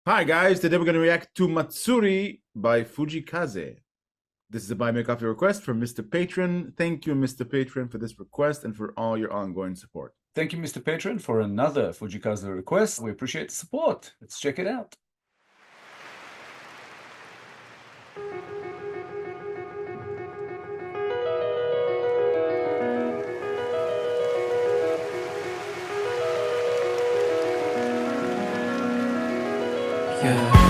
Hi guys, today we're going to react to Matsuri by Fujii Kaze. This is a Buy Me a Coffee request from Mr. Patron. Thank you, Mr. Patron, for this request and for all your ongoing support. Thank you, Mr. Patron, for another Fujii Kaze request. We appreciate the support. Let's check it out. Yeah.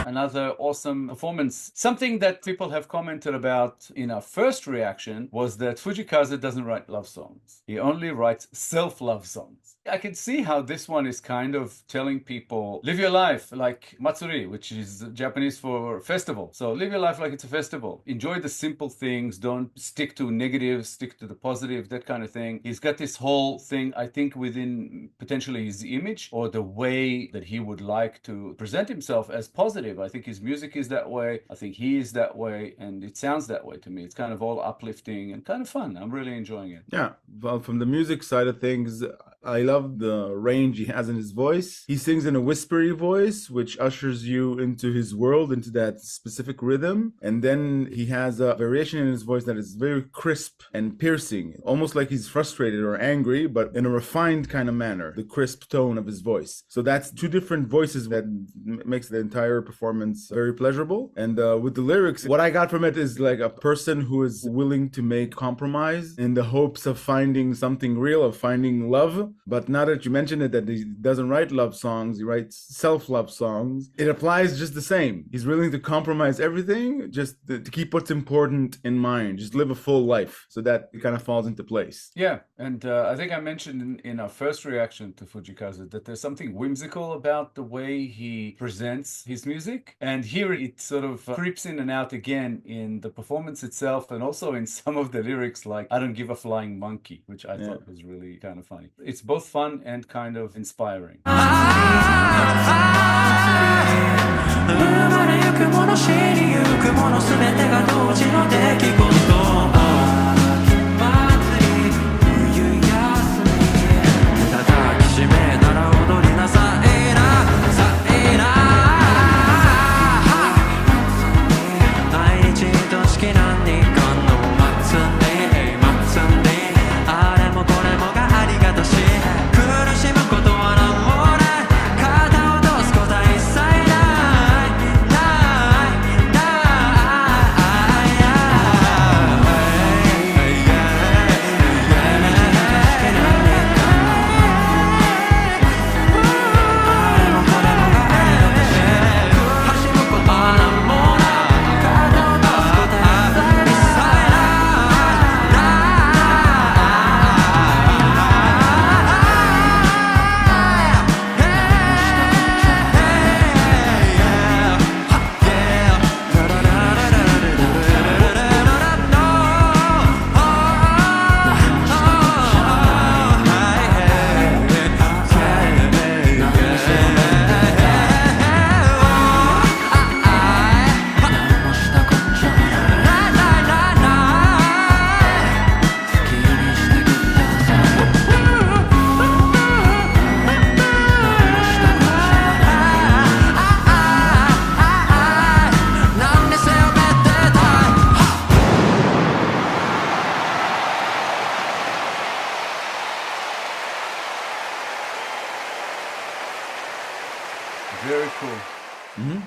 Another awesome performance. Something that people have commented about in our first reaction was that Fujii Kaze doesn't write love songs. He only writes self-love songs. I can see how this one is kind of telling people, live your life like Matsuri, which is Japanese for festival. So live your life like it's a festival. Enjoy the simple things. Don't stick to negatives, stick to the positive, that kind of thing. He's got this whole thing, I think, within potentially his image or the way that he would like to present himself as positive. I think his music is that way. I think he is that way. And it sounds that way to me. It's kind of all uplifting and kind of fun. I'm really enjoying it. Yeah, well, from the music side of things, I love the range he has in his voice. He sings in a whispery voice, which ushers you into his world, into that specific rhythm. And then he has a variation in his voice that is very crisp and piercing, almost like he's frustrated or angry, but in a refined kind of manner, the crisp tone of his voice. So that's two different voices that makes the entire performance very pleasurable. And with the lyrics, what I got from it is like a person who is willing to make compromise in the hopes of finding something real, of finding love. But now that you mentioned it, that he doesn't write love songs, he writes self-love songs, it applies just the same. He's willing to compromise everything just to keep what's important in mind, just live a full life. So that it kind of falls into place. Yeah, and I think I mentioned in our first reaction to Fujii Kaze that there's something whimsical about the way he presents his music. And here it sort of creeps in and out again in the performance itself and also in some of the lyrics like, I don't give a flying monkey, which I thought was really kind of funny. It's both fun and kind of inspiring. Very cool. Mhm.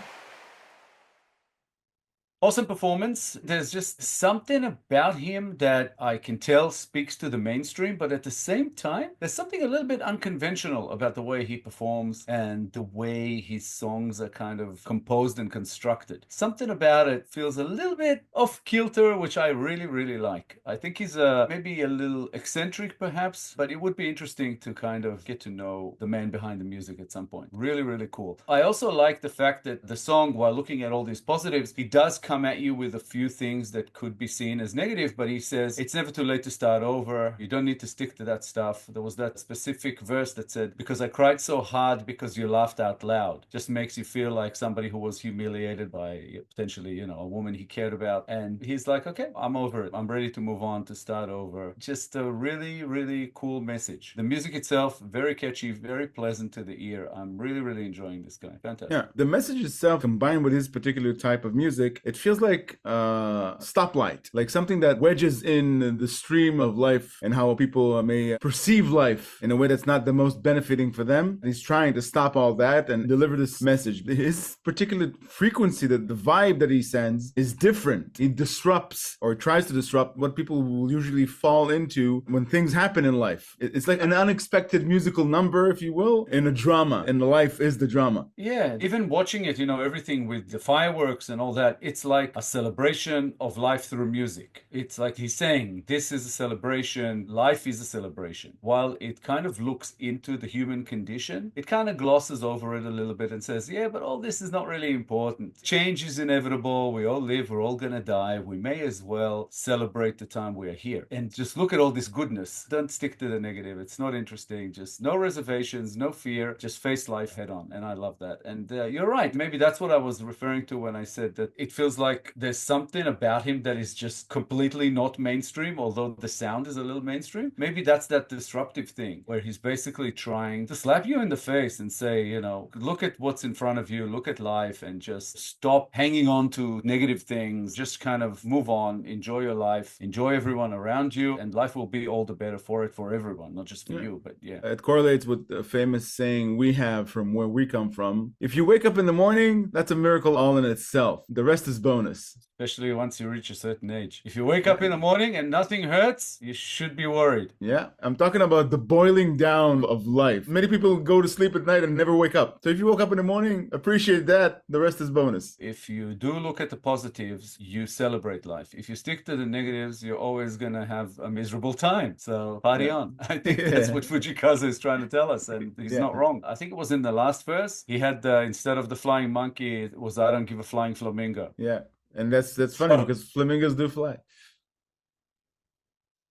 Awesome performance. There's just something about him that I can tell speaks to the mainstream, but at the same time, there's something a little bit unconventional about the way he performs and the way his songs are kind of composed and constructed. Something about it feels a little bit off kilter, which I really, really like. I think he's maybe a little eccentric perhaps, but it would be interesting to kind of get to know the man behind the music at some point. Really, really cool. I also like the fact that the song, while looking at all these positives, he does come at you with a few things that could be seen as negative, but he says it's never too late to start over. You don't need to stick to that stuff. There was that specific verse that said, because I cried so hard because you laughed out loud. Just makes you feel like somebody who was humiliated by potentially, you know, a woman he cared about. And he's like, okay, I'm over it. I'm ready to move on, to start over. Just a really, really cool message. The music itself, very catchy, very pleasant to the ear. I'm really, really enjoying this guy. Fantastic. Yeah, the message itself combined with his particular type of music, it feels like a stoplight, like something that wedges in the stream of life and how people may perceive life in a way that's not the most benefiting for them. He's trying to stop all that and deliver this message. His particular frequency, the vibe that he sends is different. He disrupts or tries to disrupt what people will usually fall into when things happen in life. It's like an unexpected musical number, if you will, in a drama, and life is the drama. Yeah, even watching it, you know, everything with the fireworks and all that, it's like a celebration of life through music. It's like he's saying, this is a celebration, life is a celebration. While it kind of looks into the human condition, it kind of glosses over it a little bit and says, yeah, but all this is not really important. Change is inevitable. We all live, we're all gonna die. We may as well celebrate the time we are here. And just look at all this goodness. Don't stick to the negative. It's not interesting. Just no reservations, no fear, just face life head on. And I love that. And you're right. Maybe that's what I was referring to when I said that it feels like there's something about him that is just completely not mainstream, although the sound is a little mainstream. Maybe that's that disruptive thing where he's basically trying to slap you in the face and say, you know, look at what's in front of you, look at life, and just stop hanging on to negative things. Just kind of move on, enjoy your life, enjoy everyone around you, and life will be all the better for it for everyone, not just for you, but yeah. It correlates with a famous saying we have from where we come from. If you wake up in the morning, that's a miracle all in itself. The rest is bonus. Especially once you reach a certain age. If you wake up in the morning and nothing hurts, you should be worried. Yeah, I'm talking about the boiling down of life. Many people go to sleep at night and never wake up. So if you woke up in the morning, appreciate that. The rest is bonus. If you do look at the positives, you celebrate life. If you stick to the negatives, you're always going to have a miserable time. So party on. I think that's what Fujii Kaze is trying to tell us, and he's not wrong. I think it was in the last verse. He had, instead of the flying monkey, it was I don't give a flying flamingo. Yeah. And that's funny because flamingos do fly.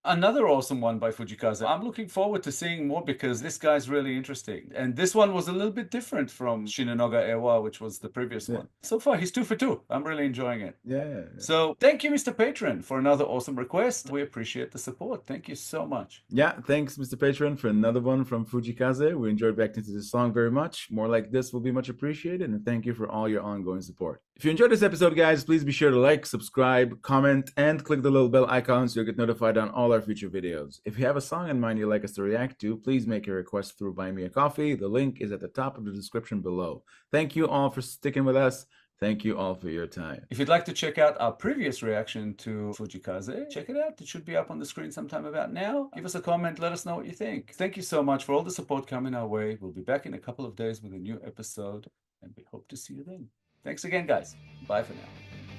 Another awesome one by Fujii Kaze. I'm looking forward to seeing more because this guy's really interesting. And this one was a little bit different from Shinanoga Ewa, which was the previous one. So far, he's 2 for 2. I'm really enjoying it. Yeah. So thank you, Mr. Patron, for another awesome request. We appreciate the support. Thank you so much. Yeah, thanks, Mr. Patron, for another one from Fujii Kaze. We enjoyed reacting to this song very much. More like this will be much appreciated. And thank you for all your ongoing support. If you enjoyed this episode, guys, please be sure to like, subscribe, comment, and click the little bell icon so you'll get notified on all our future videos. If you have a song in mind you'd like us to react to, please make a request through BuyMeACoffee. The link is at the top of the description below. Thank you all for sticking with us. Thank you all for your time. If you'd like to check out our previous reaction to Fujii Kaze, check it out. It should be up on the screen sometime about now. Give us a comment. Let us know what you think. Thank you so much for all the support coming our way. We'll be back in a couple of days with a new episode, and we hope to see you then. Thanks again, guys. Bye for now.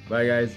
Bye, guys.